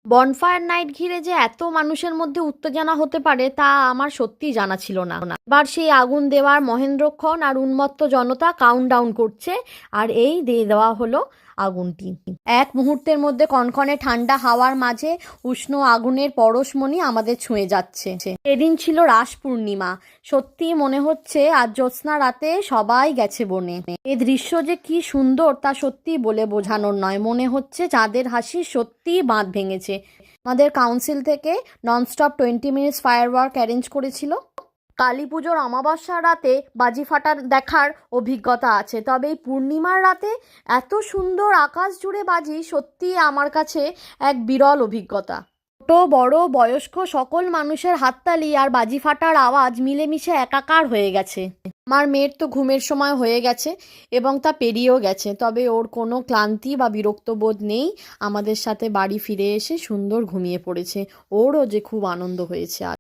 Bonfire night ঘিরে যে এত মানুষের মধ্যে উত্তেজনা হতে পারে তা আমার সত্যিই জানা ছিল না। এবার সেই আগুন দেওয়ার মহেন্দ্রক্ষণ আর উন্মত্ত জনতা কাউন্টডাউন করছে, আর এই দিয়ে দেওয়া হলো আগুনটি। এক মুহূর্তের মধ্যে কনকনে ঠান্ডা হাওয়ার মাঝে উষ্ণ আগুনের পরশমণি আমাদের ছুঁয়ে যাচ্ছে। এদিন ছিল রাস পূর্ণিমা। সত্যি মনে হচ্ছে আজ জ্যোৎস্না রাতে সবাই গেছে বনে। এই দৃশ্য যে কি সুন্দর তা সত্যি বলে বোঝানোর নয়। মনে হচ্ছে চাঁদের হাসি সত্যিই বাঁধ ভেঙেছে। আমাদের কাউন্সিল থেকে nonstop 20 minutes fire work arrange করেছিল। কালী পুজোর অমাবস্যার রাতে বাজি ফাটা দেখার অভিজ্ঞতা আছে, তবে এই পূর্ণিমার রাতে এত সুন্দর আকাশ জুড়ে বাজি সত্যি আমার কাছে এক বিরল অভিজ্ঞতা। ছোট বড় বয়স্ক সকল মানুষের হাততালি আর বাজি ফাটার আওয়াজ মিলেমিশে একাকার হয়ে গেছে। আমার মেয়ের তো ঘুমের সময় হয়ে গেছে এবং তা পেরিয়েও গেছে, তবে ওর কোনো ক্লান্তি বা বিরক্ত বোধ নেই। আমাদের সাথে বাড়ি ফিরে এসে সুন্দর ঘুমিয়ে পড়েছে। ওরও যে খুব আনন্দ হয়েছে আজ।